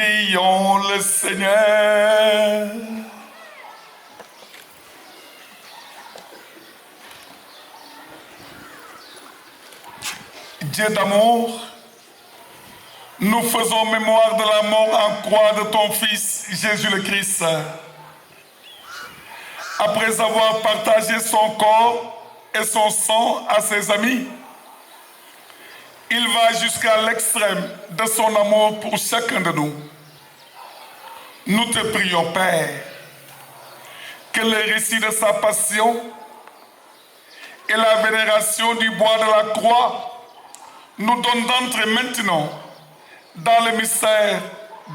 Prions le Seigneur. Dieu d'amour, nous faisons mémoire de la mort en croix de ton Fils Jésus le Christ. Après avoir partagé son corps et son sang à ses amis, il va jusqu'à l'extrême de son amour pour chacun de nous. Nous te prions, Père, que le récit de sa passion et la vénération du bois de la croix nous donnent d'entrer maintenant dans le mystère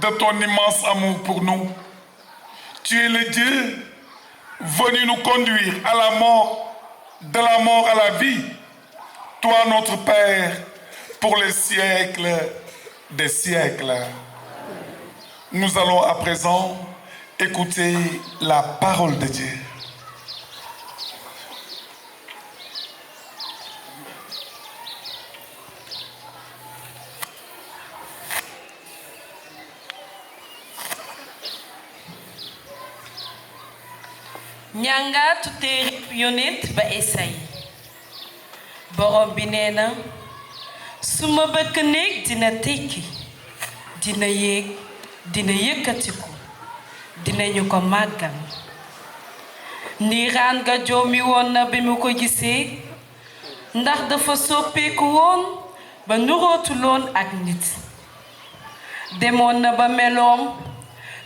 de ton immense amour pour nous. Tu es le Dieu venu nous conduire à la mort, de la mort à la vie. Toi, notre Père, pour les siècles des siècles. Nous allons à présent écouter la parole de Dieu. ñàngaatu téereb yonent ba Esayi borom bi nee na suma bëkk néeg dina tekki dina yéeg dina yëkkatiku dinañu ko màggal niiraan ga joomi woon na bi mu ko gisee ndax dafa soppeeku woon ba nurootuloon ak nit demoon na ba meloom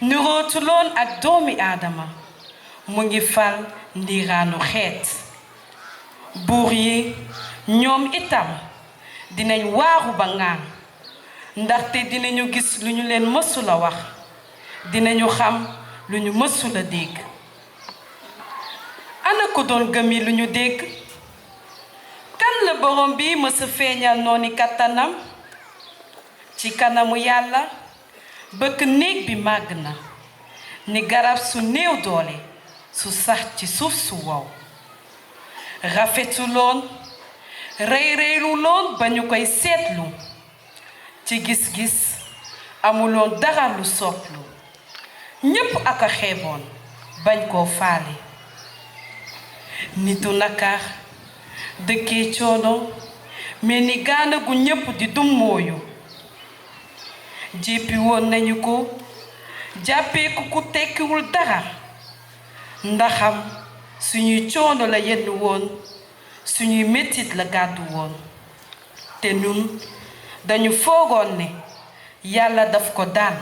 nurootuloon ak doomi aadama mu ngi fal ndiiraanu xeet buur yi ñoom itam dinañ waaru ba ŋaan ndaxte dinañu gis lu ñu leen mësula wax dinañu xam lu ñu mësula dégg ana ko doon gëmi lu ñu dégg kan la borom bi mësa feeñal nooni kattanam ci kanamu yàlla bëkk néeg bi màgg na ni garab su néew doole su sax ci suuf su wow rafetuloon rëy-rëyluloon ba ñu koy seetlu ci gis-gis amuloon dara lu sopplu ñépp ak a xeeboon bañ koo faale nitu nakar dëkkee coono mel ni gaana gu ñépp di dummóoyu jéppi woon nañu ko jàppeeku ku tekkiwul dara ndaxam suñuy coono la yenn woon suñuy mettit la gàddu woon te ñun dañu foogoon ne yàlla daf ko daan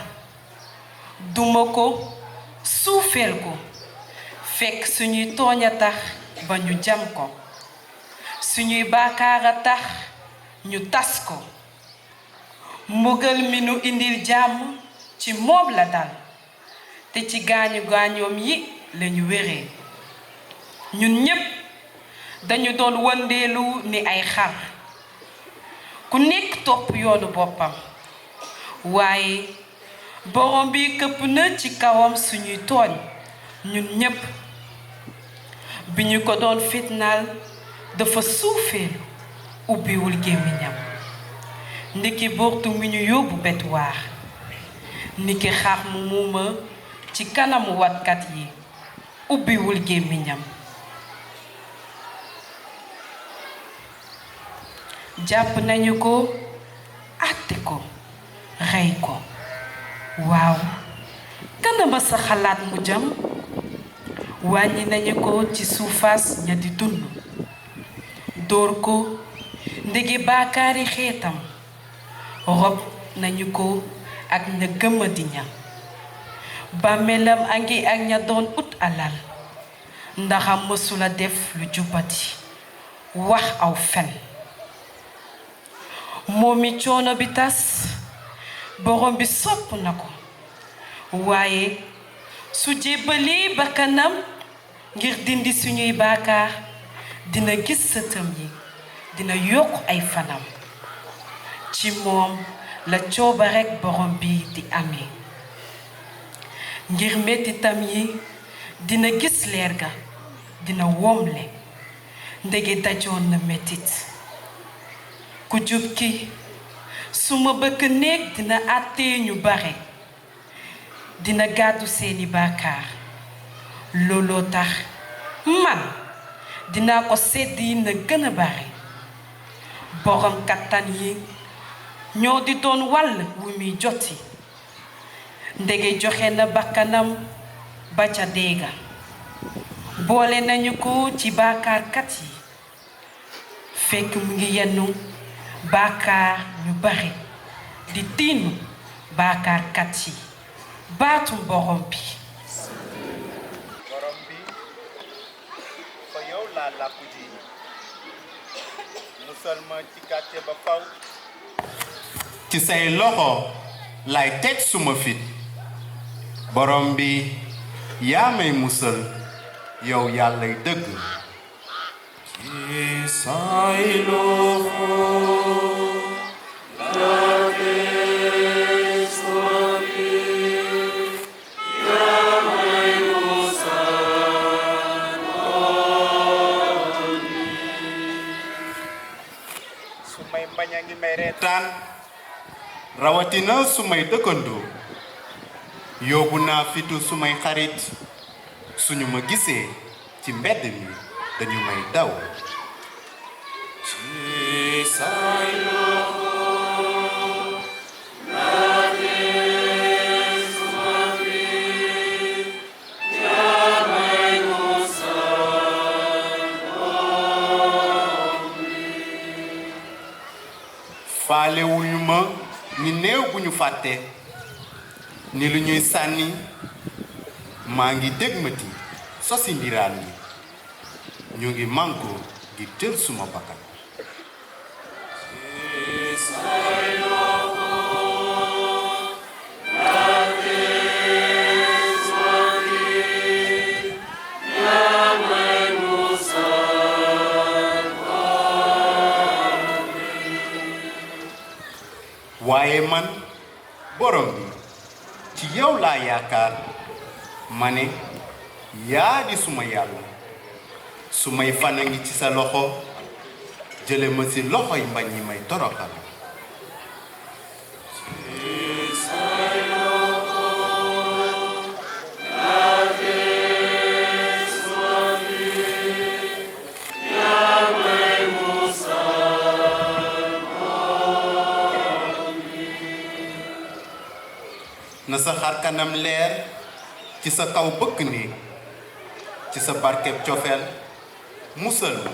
duma ko suufeel ko fekk suñuy tooñ a tax ba ñu jam ko suñuy baakaar a tax ñu tas ko mbugal mi nu indil jàmm ci moom la dal te ci gaañu gaañoom yi lañu wéree ñun ñépp dañu doon wëndeelu ni ay xar ku nekk topp yoonu boppam waaye borom bi këpp na ci kawam suñuy tooñ ñun ñépp bi ñu ko doon fitnaal dafa suufeelu ubbiwul gémmiñam ndiki bortu mi ñu yóbbu betuwaar niki xar mu muuma ci kanamu watkat yi ubbiwul gémmiñam jàpp nañu ko àtte ko rey ko waaw kanama sa xalaat mu jam wàññi nañu ko ci suufaas ña di dund dóor ko ndege baakaari xeetam rob nañu ko ak ña gëmadi ña bàmmeelam a ngi ak ña doon ut alal ndaxam mësula def lu jubati wax aw fen moom mi coono bi tas borom bi sopp na ko waaye su jébbalee bakkanam ngir dindi suñuy baakaar dina gis sëtam yi dina yokk ay fanam ci moom la coobarek borom bi di amee ngir mettitam yi dina gis leer ga dina womle ndege dajoon na mettit ku jub ki suma bëkk néeg dina àttee ñu bare dina gàddu seeni bàkkaar looloo tax man dinaa ko sedd yi na gën a bare borom kattan yi ñoo di doon wàll wu muy joti ndege joxe na bakkanam ba ca déega boole nañu ko ci bàkkaarkat yi fekk mu ngi yennu bàkkaar ñu bare di tiinu bàkkaarkat yi baatum borom bi fa yow laa làkku ji musal ma ci gàcce ba faw ci say loxo lay teg suma fit borom bi yaa may musal yow yàllay dëgg ci say loxo laa teg suma fit yaa may musal borom bi su may mbañ a ngi may reetaan rawatina su may dëkkandoo yóbbu naa fitu su may xarit suñu ma gisee ci mbedd mi dañu may daw ci say loxo laa teg suma fit yaa may musal borom bi faalewuñu ma ni néew bu ñu fàtte ni lu ñuy sànni maa ngi dégmati sosi ndiraan yi ñu ngi mànkoo ngir jël suma bakkan waaye man borom bi ci yow laa yaakaar ma ne yaa di suma yàlla su may fan a ngi ci sa loxo jële ma ci loxoy mbañ yi may toroxal na sa xar kanam leer ci sa kaw bëkk néeg ci sa barkeb cofeel musal ma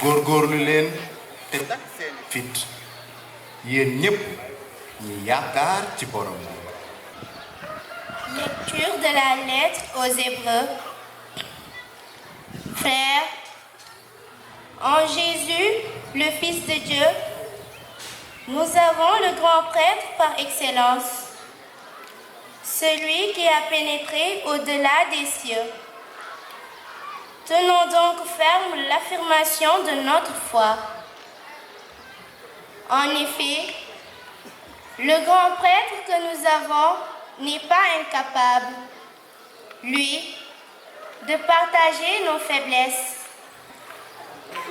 góorgóorlu leen te takk seeni fit yéen ñépp ñi yaakaar ci borom. Lecture de la lettre aux Hébreux. Frères, en Jésus, le Fils de Dieu, nous avons le grand prêtre par excellence, celui qui a pénétré au-delà des cieux. Tenons donc ferme l'affirmation de notre foi. En effet, le grand prêtre que nous avons n'est pas incapable, lui, de partager nos faiblesses.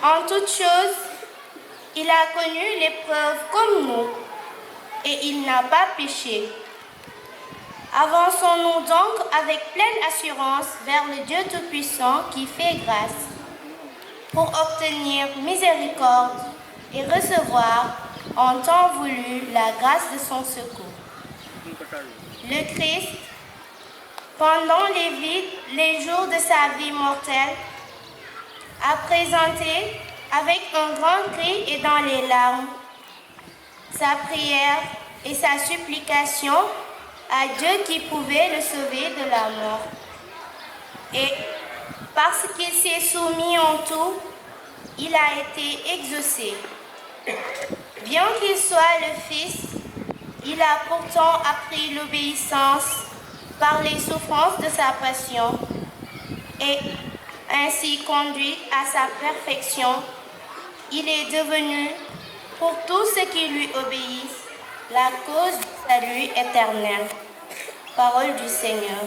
En toutes choses, il a connu l'épreuve comme nous, et il n'a pas péché. Avançons-nous donc avec pleine assurance vers le Dieu Tout-Puissant qui fait grâce, pour obtenir miséricorde et recevoir en temps voulu la grâce de son secours. Le Christ, pendant les jours de sa vie mortelle, a présenté avec un grand cri et dans les larmes sa prière et sa supplication à Dieu qui pouvait le sauver de la mort. Et parce qu'il s'est soumis en tout, il a été exaucé. Bien qu'il soit le Fils, il a pourtant appris l'obéissance par les souffrances de sa passion et ainsi conduit à sa perfection. Il est devenu, pour tous ceux qui lui obéissent, la cause du salut éternel. Parole du Seigneur.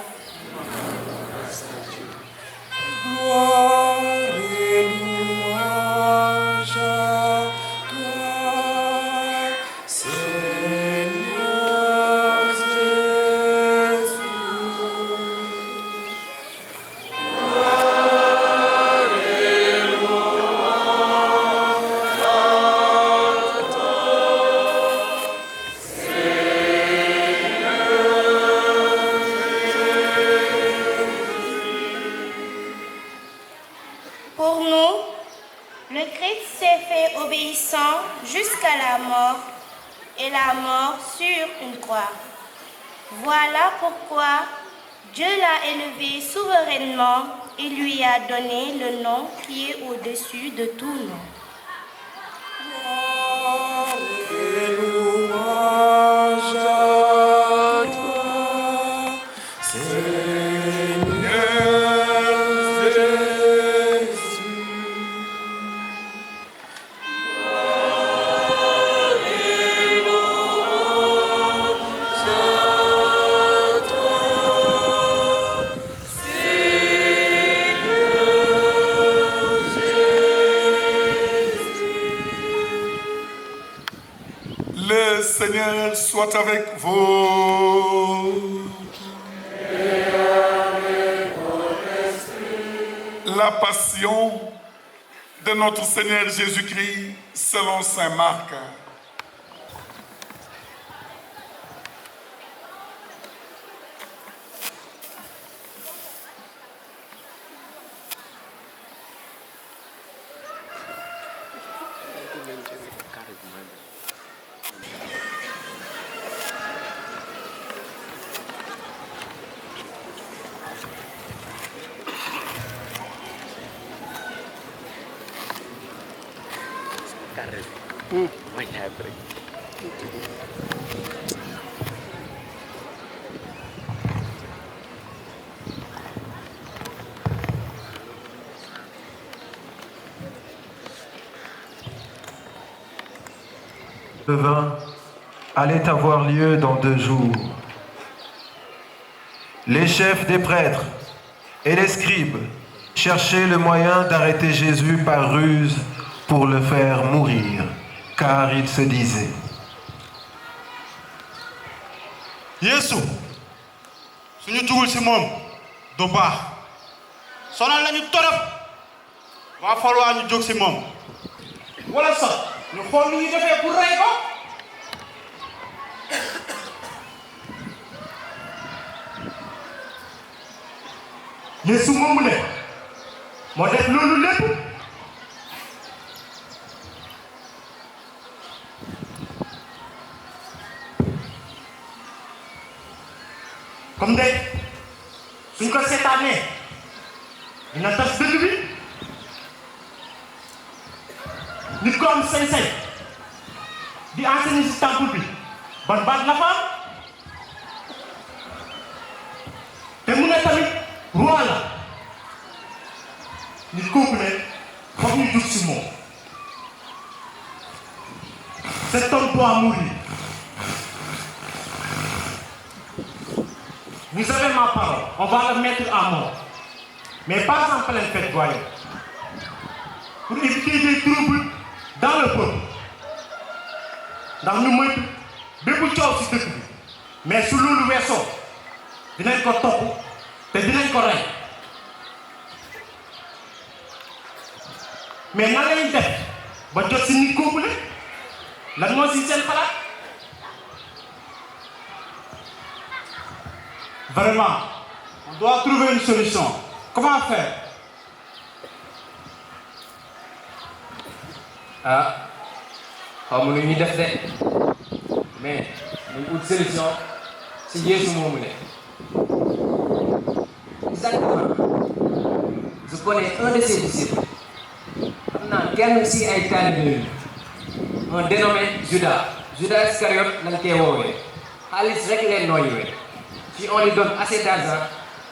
Gloire et louange à toi, Seigneur Jésus. à la mort, et la mort sur une croix. Voilà pourquoi Dieu l'a élevé souverainement et lui a donné le nom qui est au-dessus de tout nom. Le Seigneur soit avec vous. La passion de notre Seigneur Jésus-Christ selon saint Marc. Le vin allait avoir lieu dans 2 jours. Les chefs des prêtres et les scribes cherchaient le moyen d'arrêter Jésus par ruse pour le faire mourir, car ils se disaient: Yesu suñu jugul ci moom du baax sonal lañu torop waa falwaa ñu jóg ci moom wala sax ñu xool nu ñu defee pour rey ko. Yesu moomu ne moo def loolu lépp. comme de suñ ko seetaanee dina tas dëgg bi nit ko am sañ-sañ di enseigner ci temple bi ban baat la fa am te mu ne tamit roi la nit kooku ne foog ñu jug ci moom. Cet homme doit mourir. Vous avez ma parole, on va le mettre à mort. Mais pas en pleine fête, voyez. Pour éviter des troubles dans le peuple. Ndax ñu moytu bépp coow ci dëkk bi. Mais su loolu weesoo dinañ ko topp te dinañ ko rey. Mais nan lañ def ba jot ci nit kooku ne lan moo ci seen xalaat? Vraiment, on doit trouver une solution. Comment faire? Ah, xaw ma nu ñuy def de mais nañ ut solution si Yeesu moomu ne. Exactement. Je connais un de ses disciples. xam naa kenn si ay taalibe un dénommé Judas. Judas Iscariote lañ koy woowee. xaalis rek leen nooyuwee. Si on lui donne assez d'argent,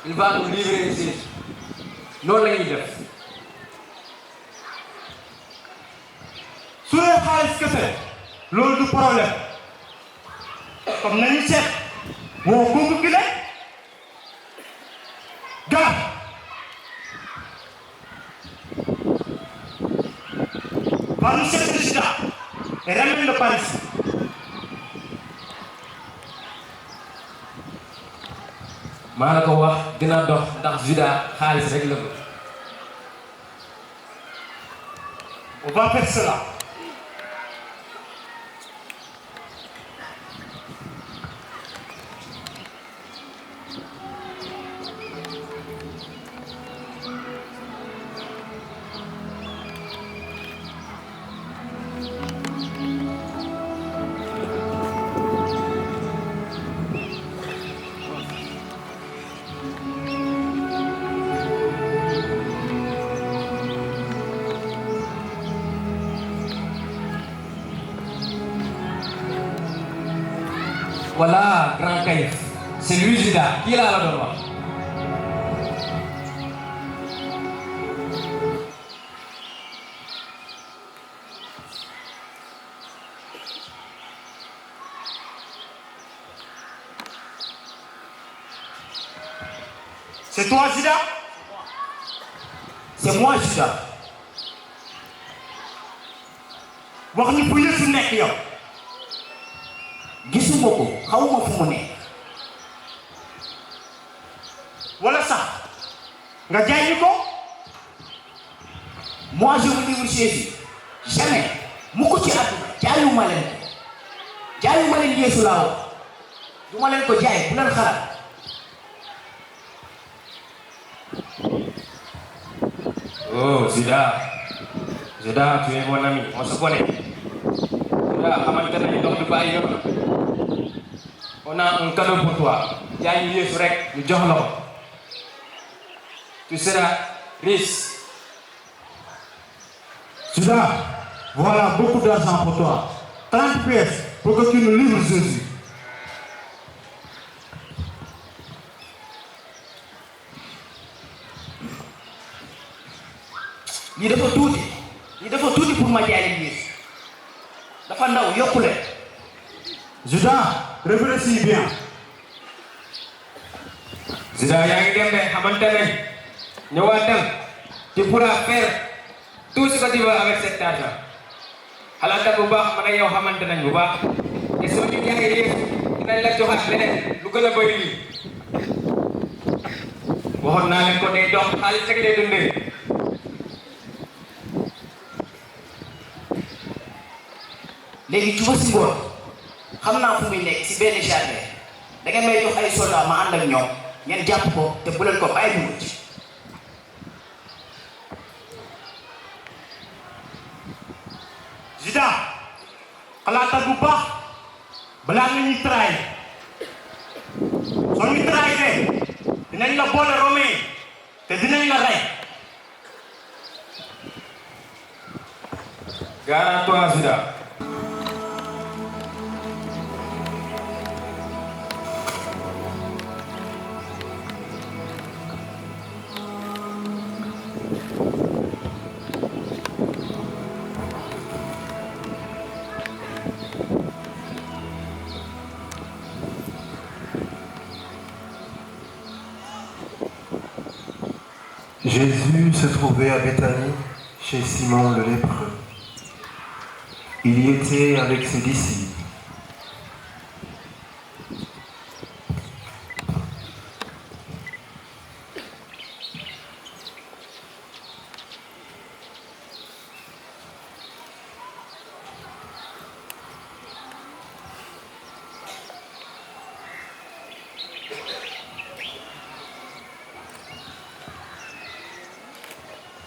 il va nous livrer Jésus. Loolu la ñuy def. su dee xaalis kese loolu du problème comme nañu seet woo kooku gi ne gars va nous chercher Judas et ramène-le par ici. maa la ko wax dina dox ndax Judas xaalis rek la ko. On va faire cela. Voilà, grand calife. C'est lui, Judas. Qui est là, là-dedans? C'est toi, Judas? C'est moi, Judas. wax ñu fu Yeesu nekk yow. gisuma ko xawma fu mu nekk. wala sax nga jaay ñu ko. Moi, je vous livre Jésus. Jamais. mu ko ci àdduna jaayuma leen ko. jaayuma leen Yeesu laa wax. du ma leen ko jaay bu leen xalaat. Oh, Judas. Judas, tu es mon ami, on se connaît. Judas, xamante nañu dox du bàyyi yoon. On a un cadeau pour toi. jaay ñu Yeesu rek ñu jox la ko. Tu seras riche. Judas, voilà beaucoup d'argent pour toi. 30 pièces pour que tu nous livres Jésus. lii dafa tuuti. lii dafa tuuti pour ma jaay leen Yeesu. dafa ndaw yokkule. Judas, réfléchis bien. Judas yaa ngi dem de xamante nañ. ñëwaatal. tu pourras faire tout ce que tu veux avec cet argent. xalaatal bu baax man ak yow xamante nañ bu baax. te soo ñu jaayee Yeesu dinañ la joxaat leneen lu gën a bëri lii. waxoon naa leen ko day dox xaalis rek lay dundee. léegi ci si ngoon xam naa fu muy nekk si benn jardin da ngeen may jox ay soldat ma ànd ak ñoom ngeen jàpp ko te bu leen ko bàyyi mu mucc. Judas, xalaatal bu baax balaa nga ñuy trahir. soo ñu trahiree dinañ la boole Romain te dinañ la rey. Gare à toi, Judas. Jésus se trouvait à Béthanie, chez Simon le lépreux. Il y était avec ses disciples.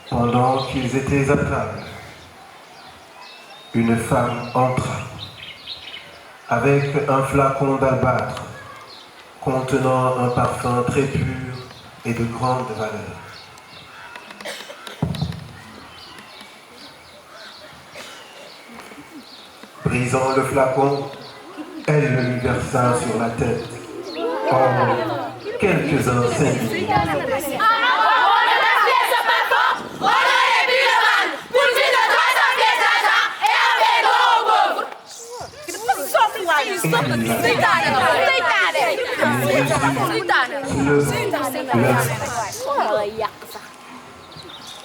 Pendant qu'ils étaient à table, une femme entra avec un flacon d'albâtre contenant un parfum très pur et de grande valeur. Brisant le flacon, elle le lui versa sur la tête en quelques-uns s'indignèrent.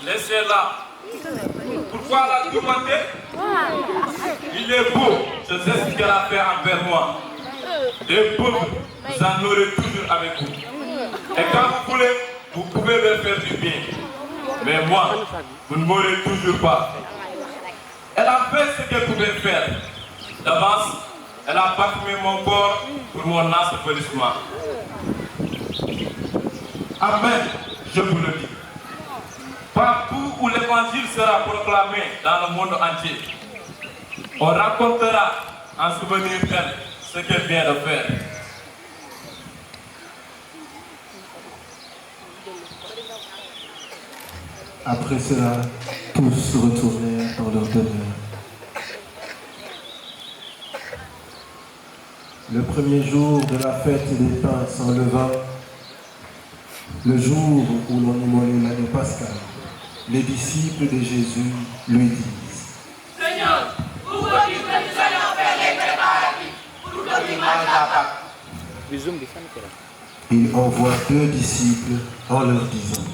Laissez-la. Pourquoi la tourmenter? Il est beau ce geste qu'elle a fait envers moi. Les pauvres, vous en aurez toujours avec vous. Et quand vous voulez, vous pouvez leur faire du bien. Mais moi, vous ne m'aurez toujours pas. Elle a fait ce qu'elle pouvait faire. D'avance, elle a parfumé mon corps pour mon ensevelissement. Amen, je vous le dis. Partout où l'évangile sera proclamé dans le monde entier, on racontera en souvenir d'elle ce qu'elle vient de faire. Après cela, tous retournèrent dans leur demeure. le premier jour de la fête des pains sans levain, le jour où l'on immolait l'agneau pascal, les disciples de Jésus lui disent: Seigneur, vous dites que nous allons faire les préparatifs pour le dimanche de la Pâque. Il envoie 2 disciples en leur disant: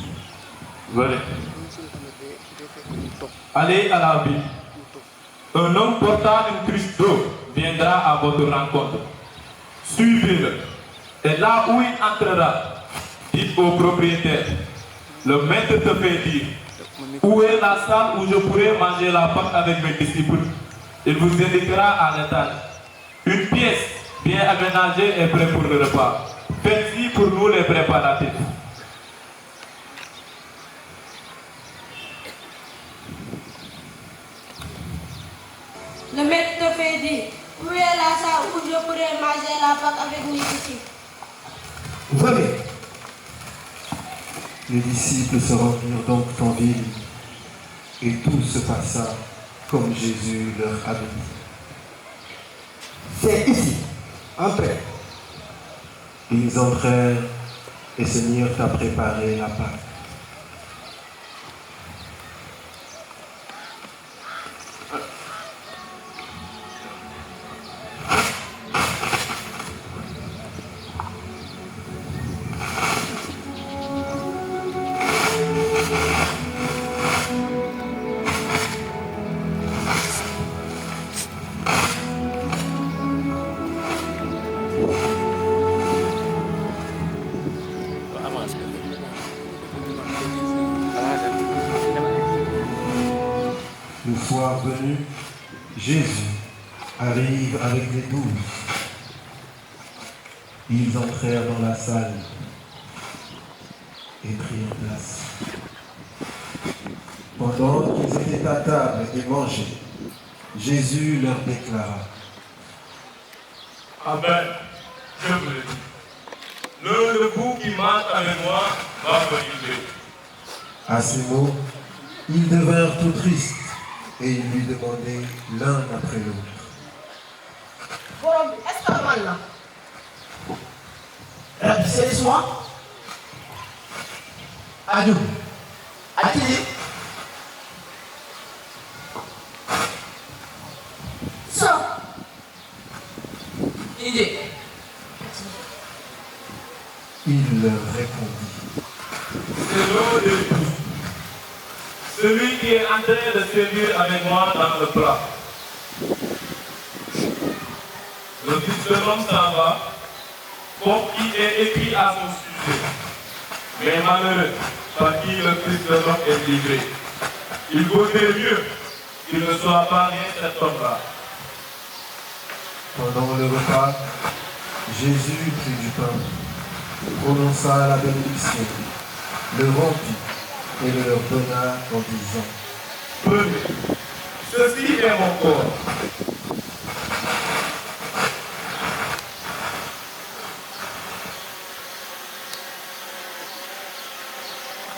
Venez. Allez à la ville. Un homme portant une cruche d'eau viendra à votre rencontre. Suivez-le. Et là où il entrera, dites au propriétaire: le maître te fait dire, où est la salle où je pourrai manger la Pâque avec mes disciples? Il vous indiquera à l'étage. Une pièce bien aménagée est prête pour le repas. Faites-y pour nous les préparatifs. Le maître te fait dire, où est la salle où je pourrai manger la Pâque avec mes disciples? Venez. Les disciples se rendirent donc en ville, et tout se passa comme Jésus leur avait dit. C'est ici, entrez. Ils entrèrent et se mirent à préparer la Pâque. Le soir venu, Jésus arrive avec les 12. Ils entrèrent dans la salle et prirent place. Pendant qu'ils étaient à table et mangeaient, Jésus leur déclara: Amen. Je vous le dis. L'un de vous qui mange avec moi va me livrer. À ces mots, ils devinrent tout tristes et ils lui demandaient l'un après l'autre: Est-ce que man là? C'est moi. Adou. Atili. Ça. Idée. Il leur répondit: C'est l'un de tous. Celui qui est en train de servir avec moi dans le plat. Le Fils de l'homme s'en va, comme il est écrit à son sujet. Mais malheureux, par qui le Fils de l'homme est livré. Il vaudrait mieux qu'il ne soit pas rien cet homme-là. Pendant le repas, Jésus prit du pain, prononça la bénédiction, le rompit et le leur donna en disant: Prenez, ceci est mon corps.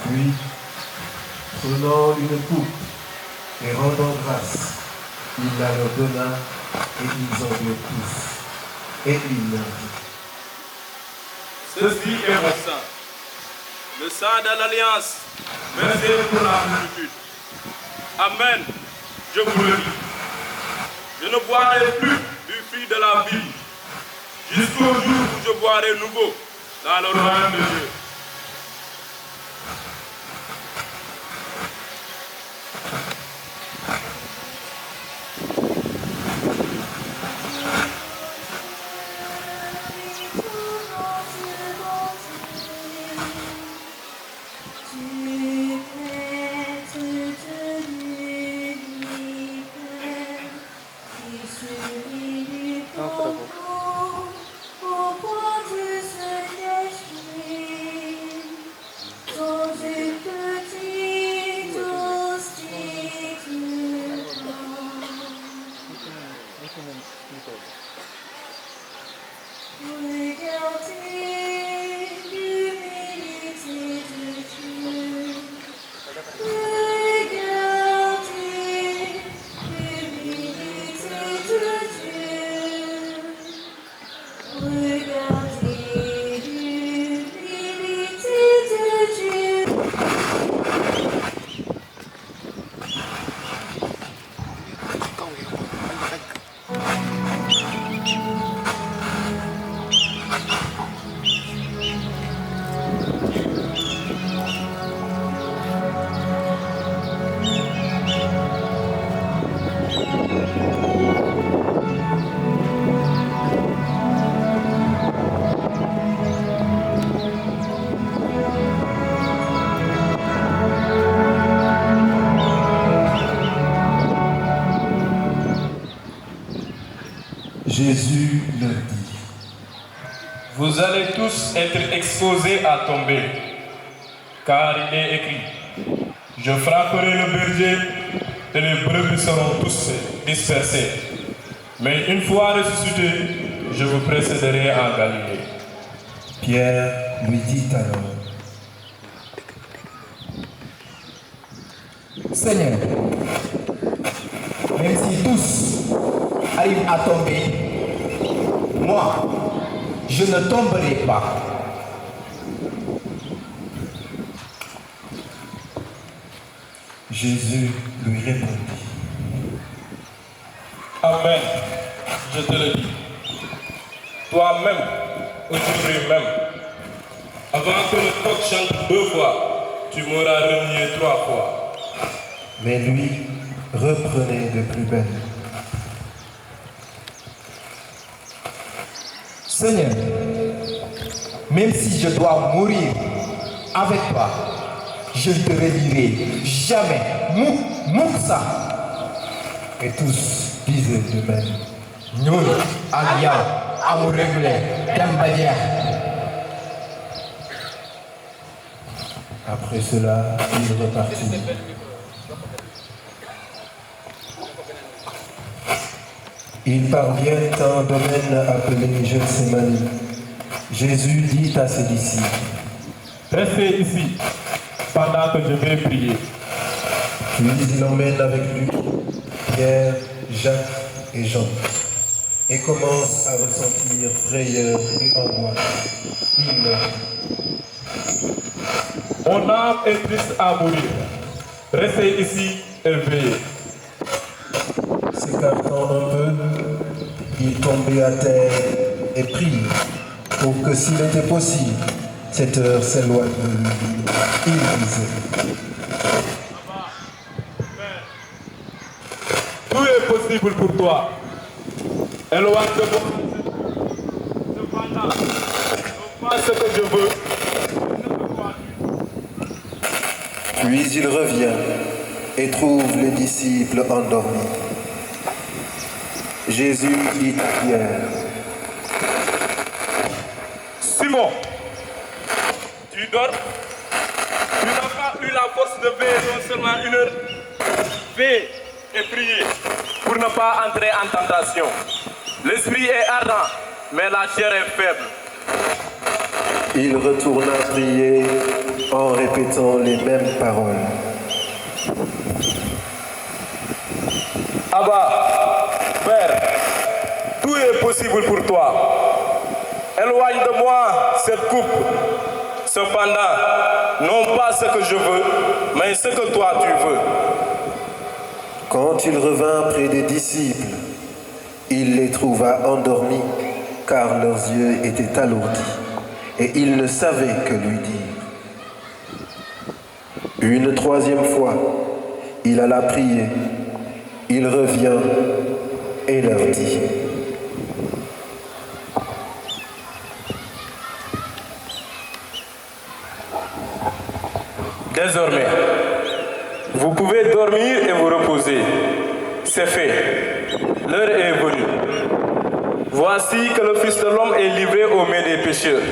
Puis, prenant une coupe et rendant grâce, il la leur donna et ils en burent tous. Et il leur dit: Ceci est mon sang, le sang de l'alliance, versé pour la multitude. Amen, je vous le dis. Je ne boirai plus du fruit de la vie, jusqu'au jour où je boirai nouveau dans le royaume de Dieu. Au point de se déchirer, Jésus leur dit: Vous allez tous être exposés à tomber, car il est écrit: je frapperai le berger et les brebis seront tous dispersés. Mais une fois ressuscité, je vous précéderai en Galilée. Pierre lui dit alors: Seigneur, même si tous arrivent à tomber, moi, je ne tomberai pas. Jésus lui répondit: Amen, je te le dis. Toi-même, aujourd'hui même, avant que le coq chante 2 fois, tu m'auras renié 3 fois. Mais lui reprenait de plus belle: Seigneur, même si je dois mourir avec toi, je ne te renierai jamais. Mouk ça. Et tous disaient de même: Nous, Alia, Amouremble, Dambadia. Après cela, il repartit. Il parvient à un domaine appelé Gethsémani. Jésus dit à ses disciples: Restez ici, pendant que je vais prier. Puis il emmène avec lui Pierre, Jacques et Jean, et commence à ressentir frayeur et angoisse. Il leur dit: Mon âme est triste à mourir. Restez ici et veillez. S'écartant un peu, il tombait à terre et priait pour que, s'il était possible, cette heure s'éloigne de lui. Il disait: Tout est possible pour toi. Éloigne de moi. Cependant, non pas ce que je veux. Puis il revient et trouve les disciples endormis. Jésus dit à Pierre: Simon, tu dors? Tu n'as pas eu la force de veiller non seulement 1 heure? Veille et priez pour ne pas entrer en tentation. L'esprit est ardent, mais la chair est faible. Il retourna prier en répétant les mêmes paroles. Abba, Père, tout est possible pour toi. Éloigne de moi cette coupe. Cependant, non pas ce que je veux, mais ce que toi tu veux. Quand il revint près des disciples, il les trouva endormis, car leurs yeux étaient alourdis, et ils ne savaient que lui dire. Une 3e fois, il alla prier. Il revient et leur dit: Désormais, vous pouvez dormir et vous reposer. C'est fait. L'heure est venue. Voici que le Fils de l'homme est livré aux mains des pécheurs.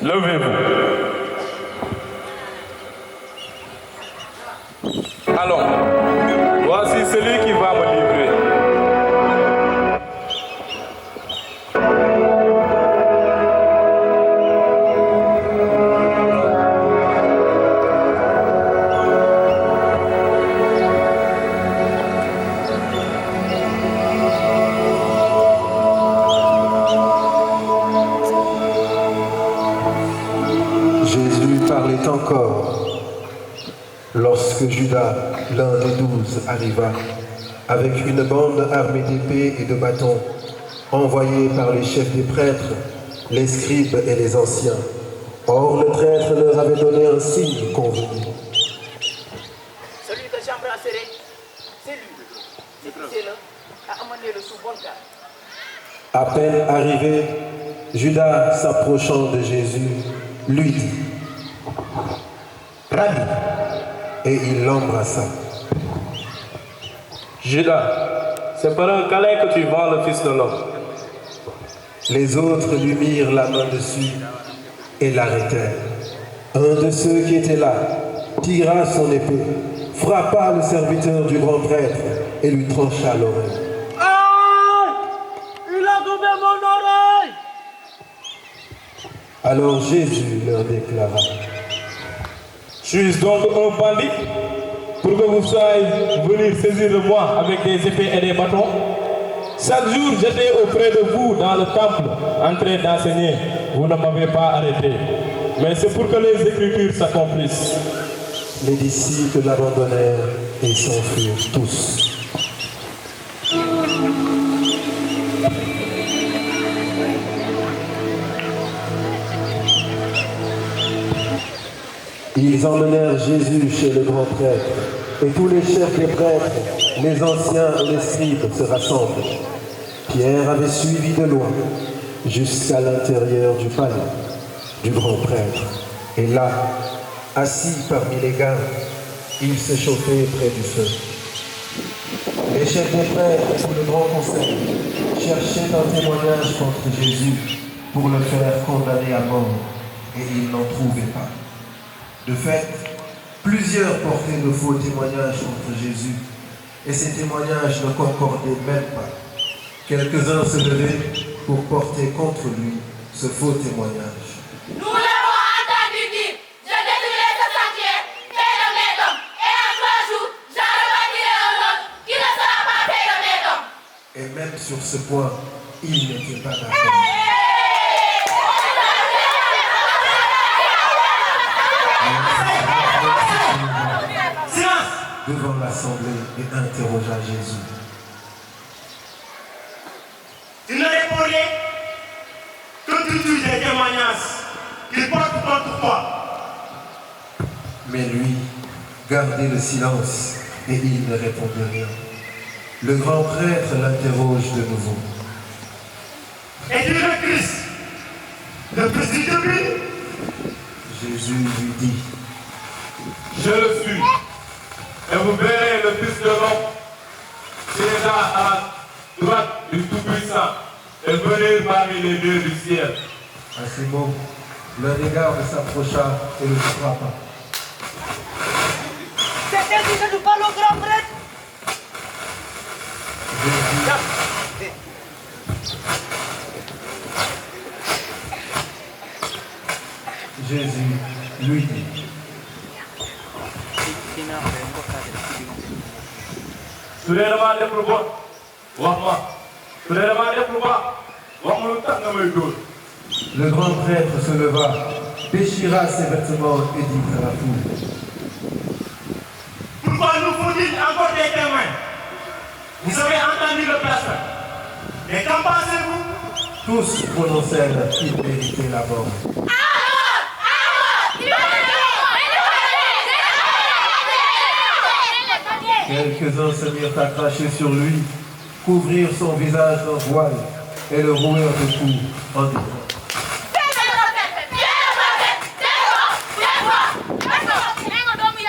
Levez-vous. Allons. Voici celui qui va me livrer. Jésus parlait encore lorsque Judas, l'un des 12, arriva avec une bande armée d'épées et de bâtons, envoyée par les chefs des prêtres, les scribes et les anciens. Or le prêtre leur avait donné un signe convenu. Celui que j'embrasserai, c'est lui. Saisissez-le et amenez-le sous bonne garde. À peine arrivé, Judas, s'approchant de Jésus, lui dit: Rabbi, et il l'embrassa. Judas, c'est par un câlin que tu vends le Fils de l'homme. Les autres lui mirent la main dessus et l'arrêtèrent. Un de ceux qui étaient là tira son épée, frappa le serviteur du grand prêtre et lui trancha l'oreille. Il a coupé mon oreille! Alors Jésus leur déclara: Suis-je donc un bandit pour que vous soyez venus saisir de moi avec des épées et des bâtons? Chaque jour, j'étais auprès de vous dans le temple, en train d'enseigner. Vous ne m'avez pas arrêté. Mais c'est pour que les Écritures s'accomplissent. Les disciples l'abandonnèrent et s'enfuirent tous. Ils emmenèrent Jésus chez le grand prêtre, et tous les chefs des prêtres, les anciens et les scribes se rassemblent. Pierre avait suivi de loin jusqu'à l'intérieur du palais du grand prêtre. Et là, assis parmi les gardes, il se chauffait près du feu. Les chefs des prêtres et tout le grand conseil cherchaient un témoignage contre Jésus pour le faire condamner à mort, et ils n'en trouvaient pas. De fait, plusieurs portaient de faux témoignages contre Jésus, et ces témoignages ne concordaient même pas. Quelques-uns se levaient pour porter contre lui ce faux témoignage. Nous l'avons entendu dire, je détruirai ce sentier, fait de mes hommes, et en 3 jours, j'en rebâtirai un autre qui ne sera pas fait de mes hommes. Et même sur ce point, il n'était pas d'accord. Devant l'assemblée et interrogea Jésus. Tu ne répondais que tu tues des témoignages qu'il porte contre toi. Mais lui gardait le silence et il ne répondait rien. Le grand prêtre l'interroge de nouveau. Es-tu le Christ, le Fils de Dieu? Jésus lui dit: Je le suis. Et vous verrez le Fils de l'homme siégeant à la droite du Tout-Puissant et venir parmi les dieux du ciel. À ces mots, l'un des gardes s'approcha et le frappa. C'est ainsi que nous parlons au grand prêtre. Jésus lui dit: Le grand prêtre se leva, déchira ses vêtements et dit à la foule: Pourquoi nous faut-il encore des témoins? Vous avez entendu le blasphème. Et qu'en pensez-vous? Tous prononcèrent qu'il méritait la mort. Quelques-uns se mirent à cracher sur lui, couvrirent son visage d'un voile et le rouèrent de coups en disant: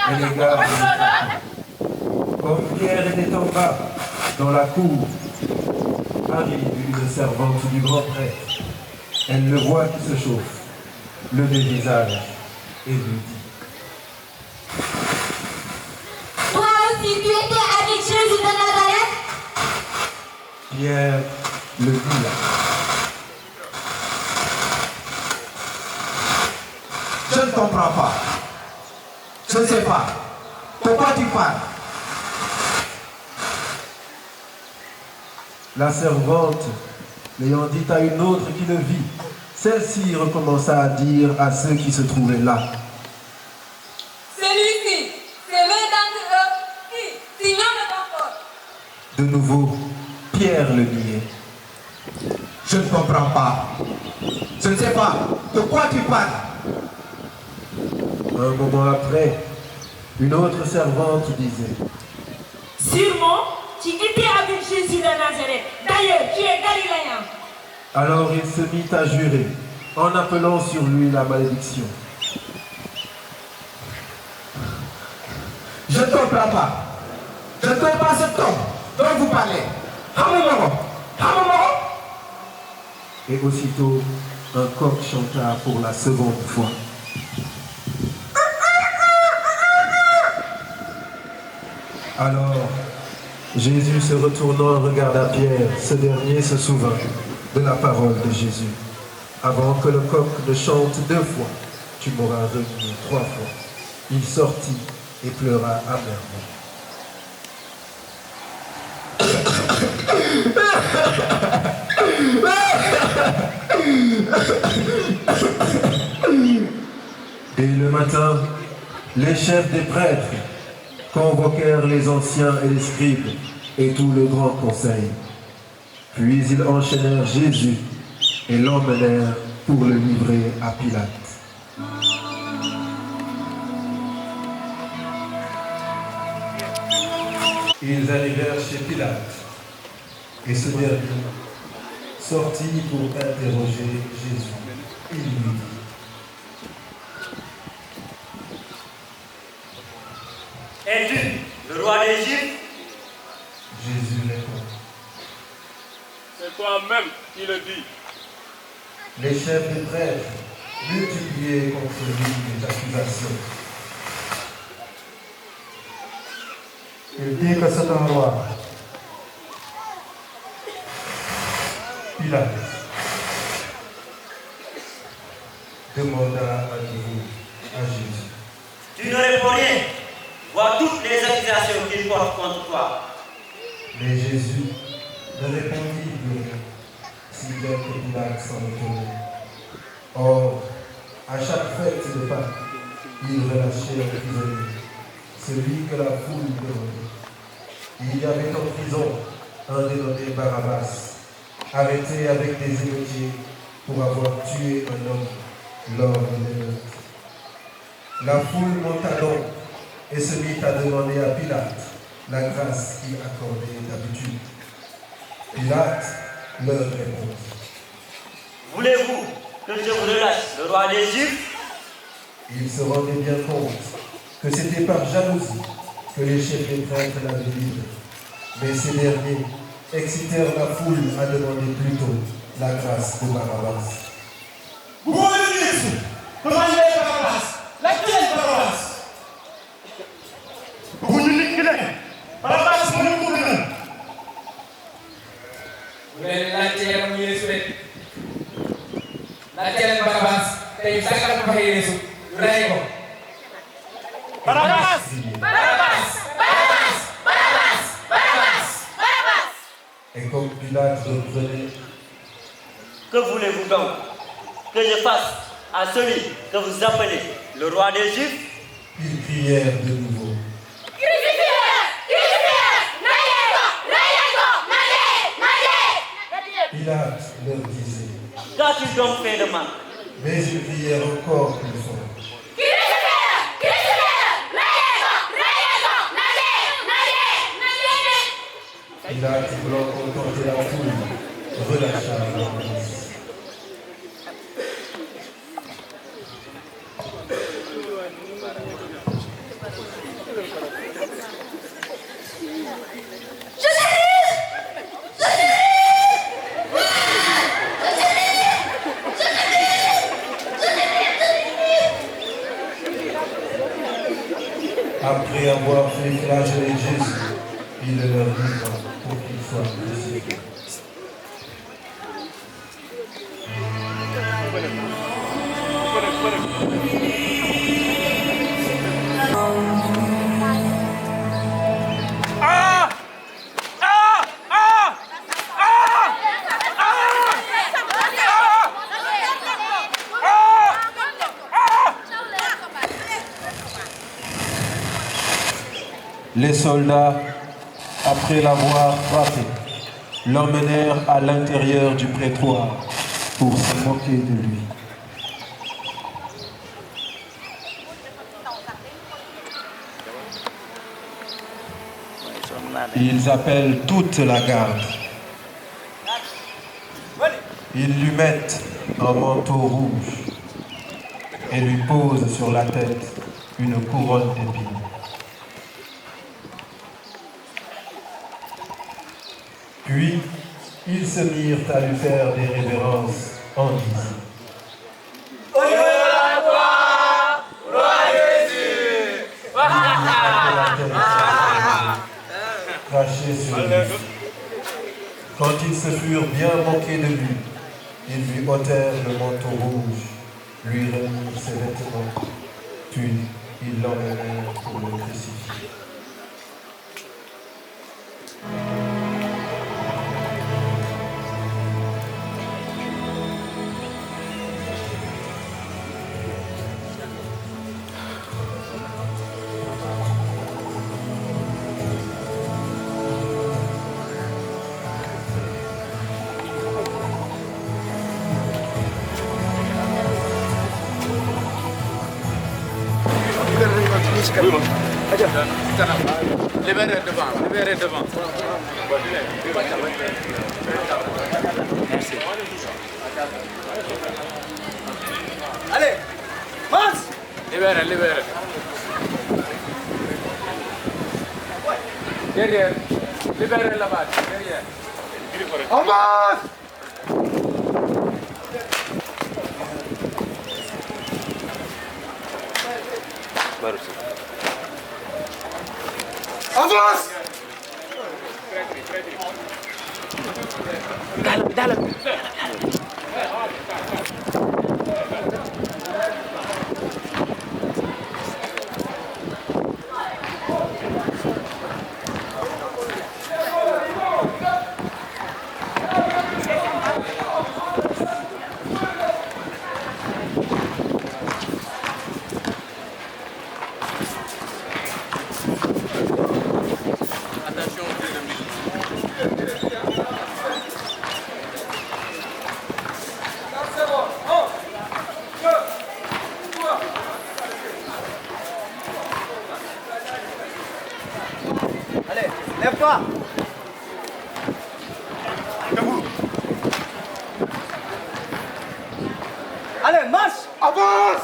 Et les gardes, comme Pierre était en bas, dans la cour, arrive une servante du grand prêtre. Elle le voit qui se chauffe, le dévisage et lui dit: Toi aussi, tu étais avec Jésus de Nazareth? Pierre le dit là. Je ne comprends pas. Je ne sais pas. Pourquoi tu parles? La servante, l'ayant dit à une autre qui le vit, celle-ci recommença à dire à ceux qui se trouvaient là: Celui-ci, c'est l'un d'entre eux qui, sinon le comporte. De nouveau, Pierre le niait. Je ne comprends pas. Je ne sais pas. De quoi tu parles? Un moment après, une autre servante disait: Sûrement, tu étais avec Jésus de Nazareth. D'ailleurs, tu es galiléen. Alors il se mit à jurer, en appelant sur lui la malédiction. Je ne comprends pas. Je ne connais pas cet homme dont vous parlez. Et aussitôt, un coq chanta pour la seconde fois. Alors, Jésus se retournant regarda Pierre. Ce dernier se souvint de la parole de Jésus. Avant que le coq ne chante 2 fois, tu m'auras renié 3 fois. Il sortit et pleura amèrement. Et le matin, les chefs des prêtres convoquèrent les anciens et les scribes et tout le grand conseil. Puis ils enchaînèrent Jésus et l'emmenèrent pour le livrer à Pilate. Ils arrivèrent chez Pilate et ce dernier sortit pour interroger Jésus. Il lui dit: Es-tu le roi des Juifs? Jésus répond: C'est toi-même qui le dis. Les chefs des prêtres multipliaient contre lui les accusations. Il dit que c'est un roi. Pilate demanda à nouveau à Jésus: Tu ne réponds rien. Vois toutes les accusations qu'il porte contre toi. Mais Jésus ne répondit rien, si bien que Pilate s'en étonnait. Or, à chaque fête de Pâques, il relâchait un prisonnier, celui que la foule demandait. Il y avait en prison un dénommé Barabbas, arrêté avec des émeutiers pour avoir tué un homme lors de l'émeute. La foule monta donc et se mit à demander à Pilate la grâce qu'il accordait d'habitude. Pilate leur répondit: Voulez-vous que je vous relâche le roi des Juifs? Il se rendait bien compte que c'était par jalousie que les chefs des prêtres l'avaient livré. Mais ces derniers excitèrent la foule à demander plutôt la grâce de Barabbas. Et comme Pilate reprenait: Que voulez-vous donc que je fasse à celui que vous appelez le roi des Juifs? Ils crièrent de nouveau: Pilate leur disait: Qu'as-tu donc fait de mal? Mais ils crièrent encore plus fort: Pilate, voulant contenter la foule, relâcha Barabbas. Après avoir fait flageller Jésus, il le leur livra pour qu'il soit crucifié. Les soldats, après l'avoir frappé, l'emmenèrent à l'intérieur du prétoire pour se moquer de lui. Ils appellent toute la garde. Ils lui mettent un manteau rouge et lui posent sur la tête une couronne d'épines. Puis, ils se mirent à lui faire des révérences en disant: Honneur à toi, roi Jésus. Craché sur lui. Quand ils se furent bien moqués de lui, ils lui ôtèrent le manteau rouge, lui remirent ses vêtements, puis ils l'emmenèrent pour le crucifier. Libérez devant. Merci. Allez, marche. Libérez. Derrière. Libérez là-bas, derrière. En marche. Avance! Dalam. Allez, lève-toi. Debout. Allez, marche. Avance.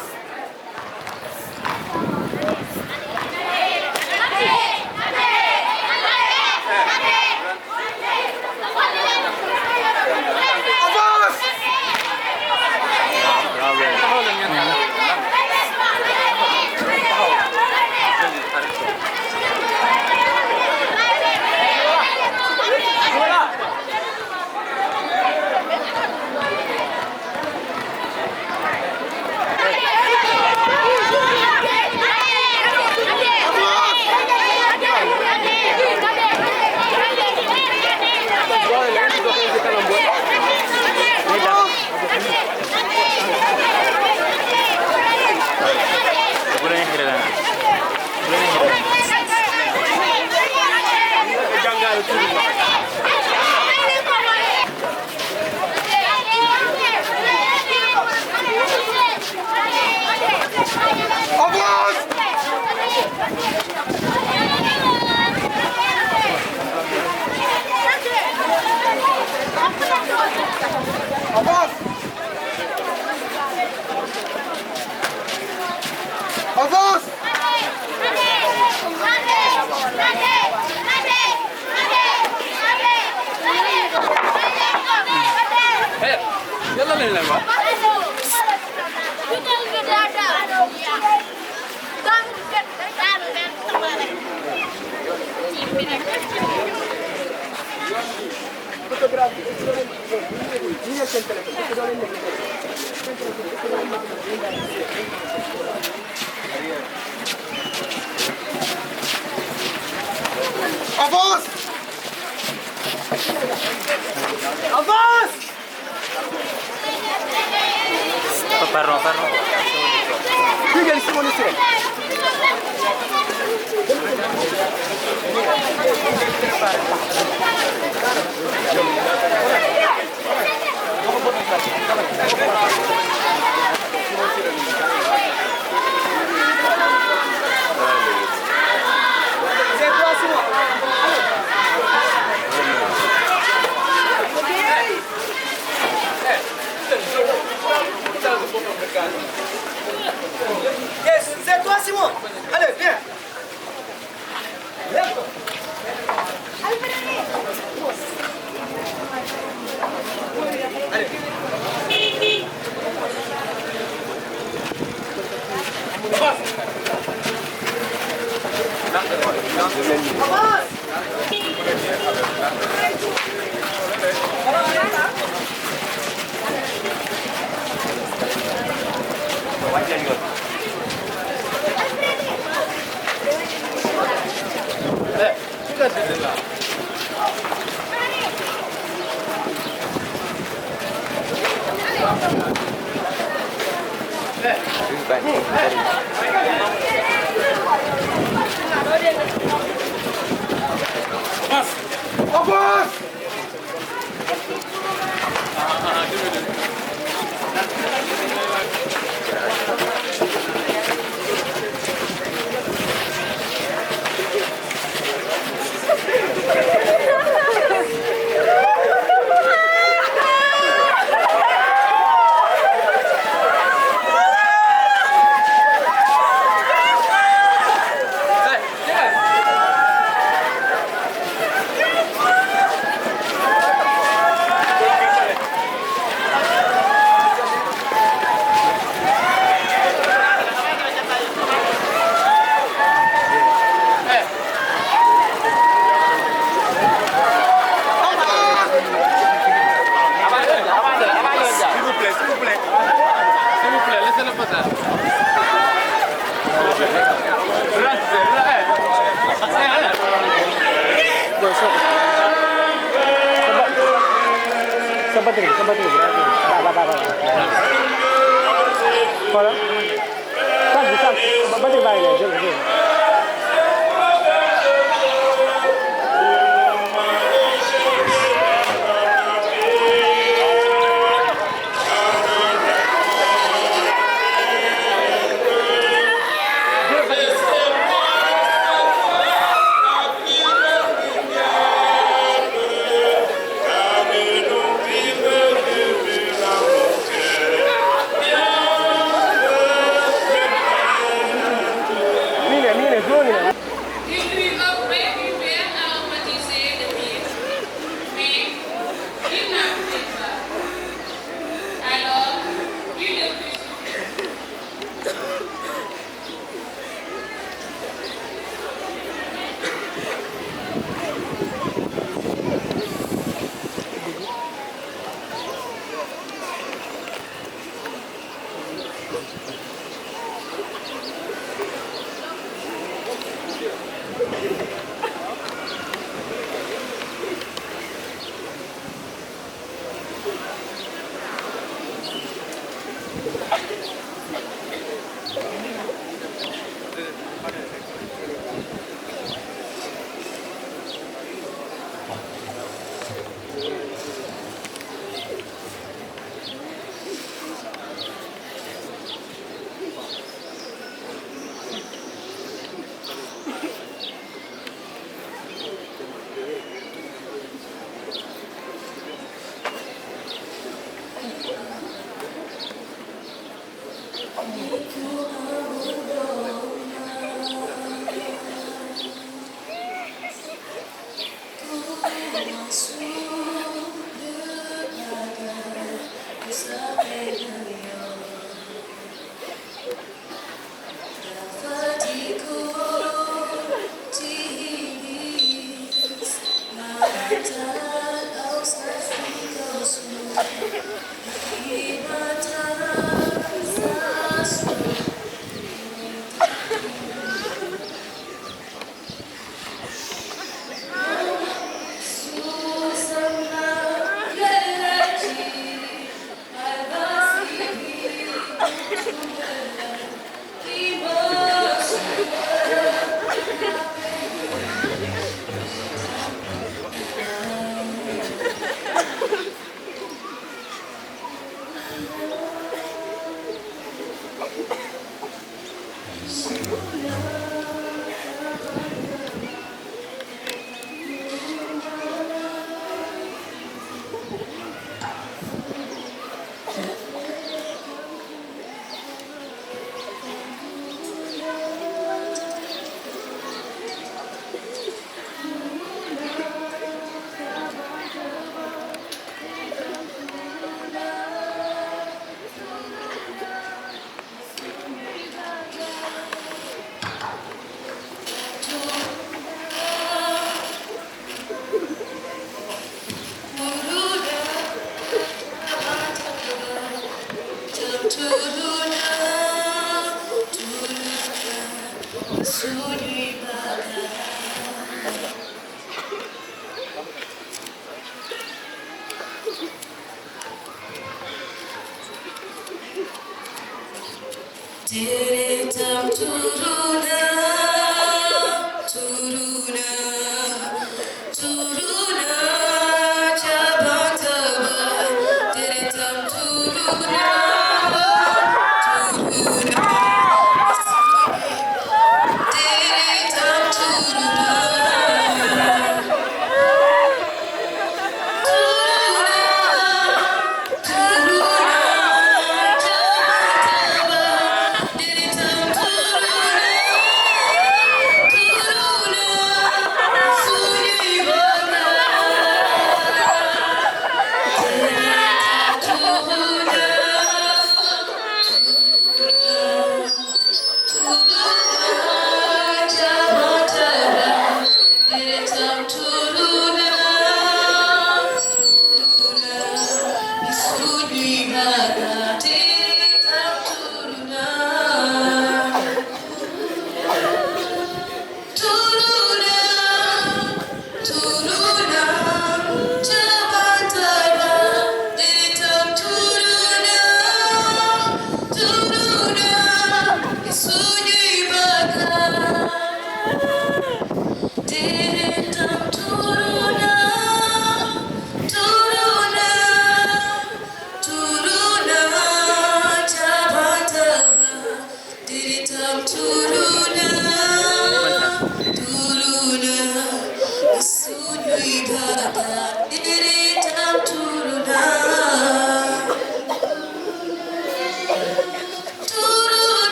Avance! Yalla leen la wax. Avance! Avance! Pardon. Figure ici, mon essai. C'est toi, Simon. Yes, c'est toi, Simon. Allez, viens. Lève-toi. Sing me,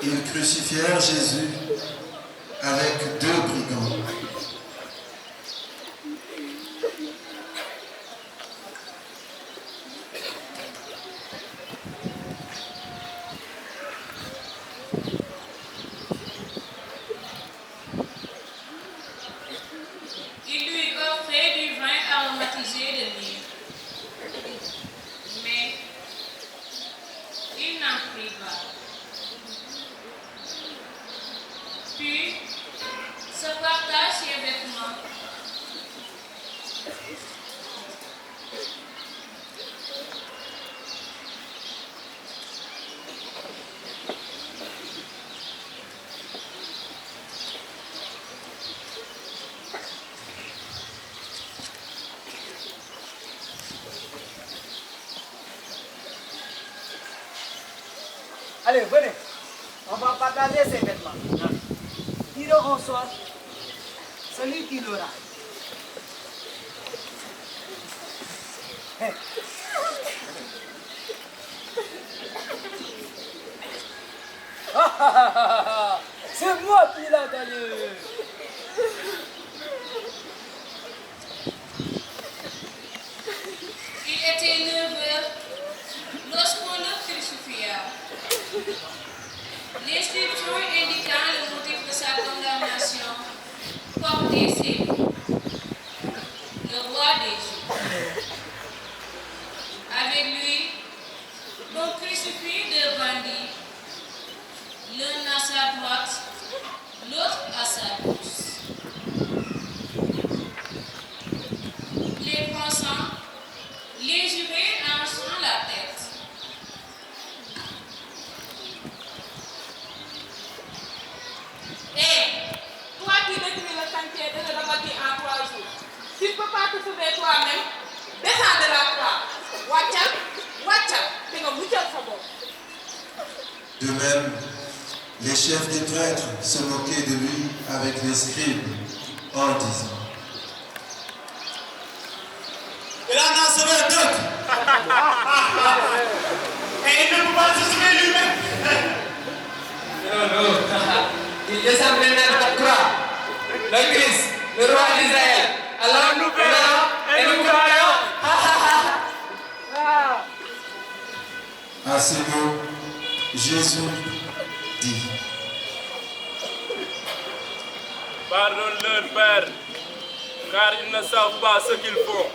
Ils crucifièrent Jésus avec 2 brigands. Il lui offrait du vin aromatisé de myrrhe. Mais il n'en prit pas. Puis se partage ses vêtements. Allez, venez. On va partager ces vêtements. Tirons au sort celui qui l'aura. C'est moi qui l'ai gagné. Il était 9 heures lorsqu'on le crucifia. L'inscription indiquant le motif de sa condamnation portait ces mots: le roi des Juifs. Avec lui, on crucifie 2 bandits, l'un à sa droite, l'autre à sa gauche. Les pensants, les jurés en sont la tête. Hé, toi qui détruis le chantier de la bâtie en 3 jours, tu ne peux pas te sauver toi-même, descends de la croix. Watchal, tu vas moucher sa botte. De même, les chefs des prêtres se moquaient de lui avec les scribes en disant: Il en a sauvé d'autres. Et il ne peut pas se sauver lui-même. Non. Il descend maintenant de la croix. Le Christ, le roi d'Israël. Alors nous verrons et nous croyons. À ces mots, Jésus dit: Pardonne-leur, Père, car ils ne savent pas ce qu'ils font.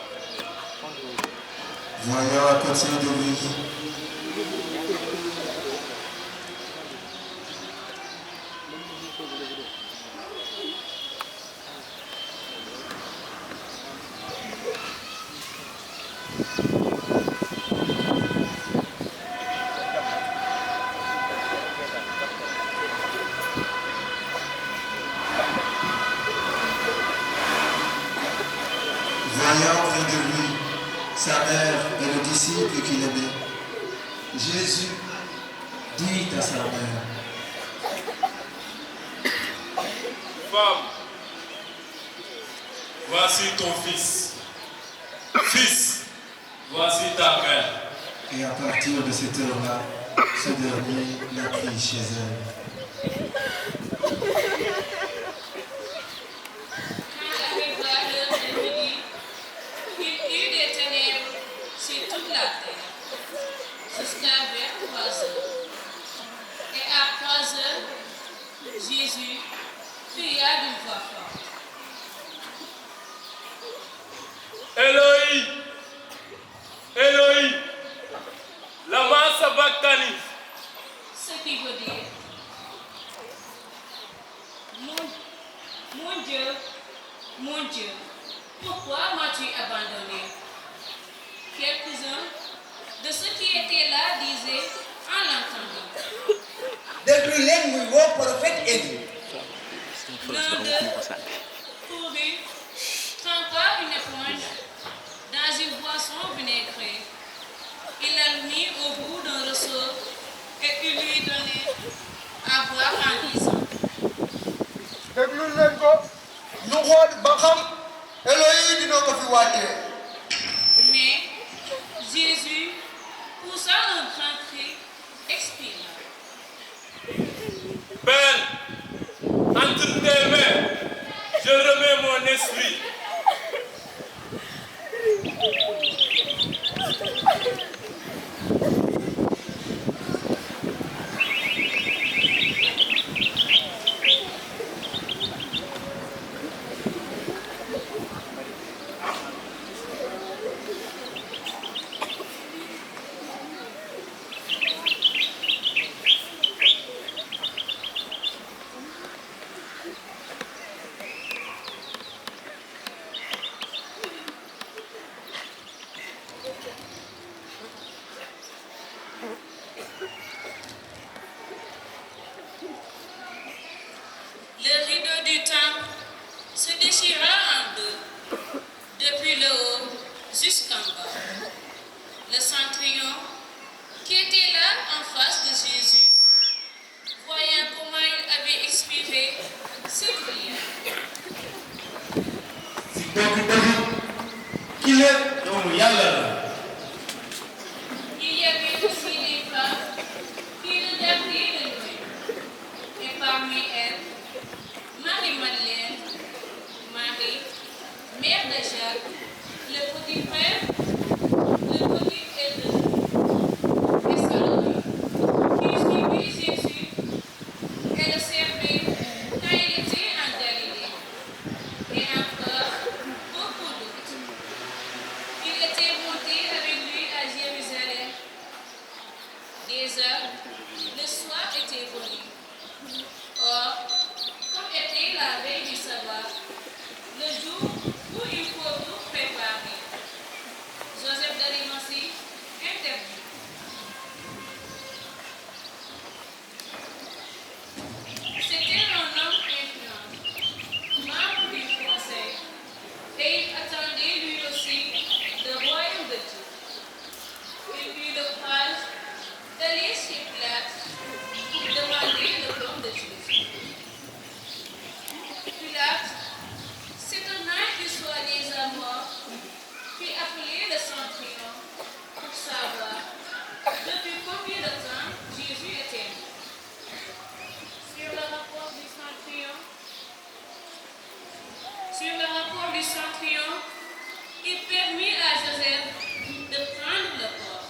Voyant à côté de lui voyant près de lui sa mère et le disciple qu'il aimait, Jésus dit à sa mère: Femme, voici ton fils. Fils, voici ta mère. Et à partir de cette heure-là, ce dernier l'a pris chez elle. Quand arriva l'heure de midi, il eut des ténèbres sur toute la terre, jusqu'à vers 3 heures. Et à 3 heures, Jésus cria d'une voix forte: Eloi, Eloi, lama sabachthani. Ce qui veut dire, mon Dieu, pourquoi m'as-tu abandonné? Quelques-uns de ceux qui étaient là disaient en l'entendant. Déglu leen muy woo prophète Élie. L'un d'eux courut, trempa une éponge dans une boisson vinaigrée. Il la mit au bout d'un ressort et il lui donnait à boire en disant. déglu leen ko ñu xool ba xam Éloi dina ko fi wàccee. Mais Jésus poussa un grand cri, expira. Père, entre tes mains, je remets mon esprit. Le rideau du temple se déchira en deux, depuis le haut jusqu'en bas. Le centurion, qui était là en face de Jésus, voyant comment il avait expiré, s'écria. Qu'il est doomu Yàlla la. Il y avait aussi des femmes qui regardaient de loin, et parmi elles, Marie-Madeleine, Marie, mère de Jacques, le petit frère, le petit Édouard, et Salomé, qui suivit Jésus et le servait quand il était en Galilée, et encore beaucoup d'autres. Il était monté avec lui à Jérusalem. Déjà, le soir était venu. Or, comme était la veille du sabbat, le jour où il faut tout préparer, Joseph d'Arimathie intervint. C'était un homme influent, membre du conseil, et il attendait lui aussi le royaume de Dieu. Il eut le courage d'aller chez Pilate pour demander le corps de Jésus. Pilate, s'étonnant qu'il soit déjà mort, fit appeler le centurion pour savoir depuis combien de temps Jésus était mort. Sur le rapport du centurion, il permit à Joseph de prendre le corps.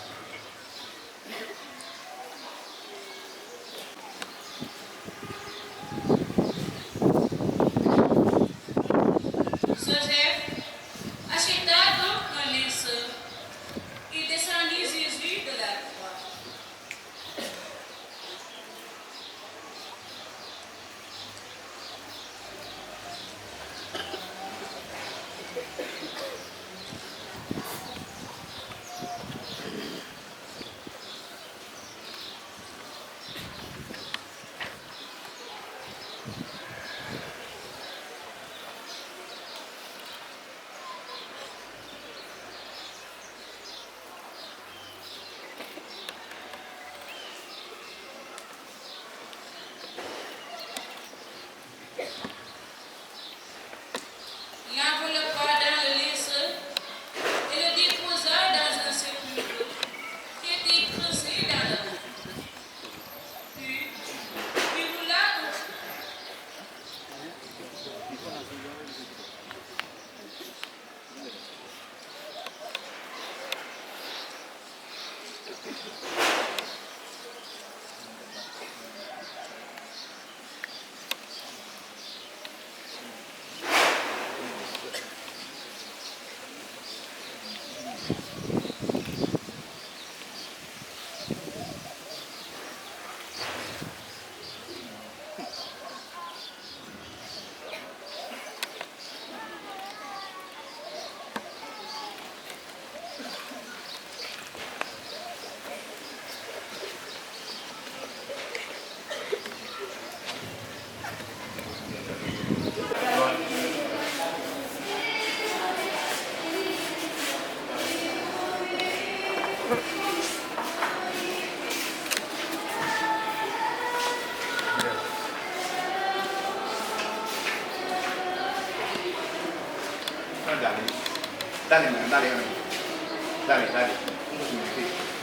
Joseph acheta donc un linceul. Il descendit Jésus de la croix. Dale, man, dale, dale. Dale, dale. Un poquito.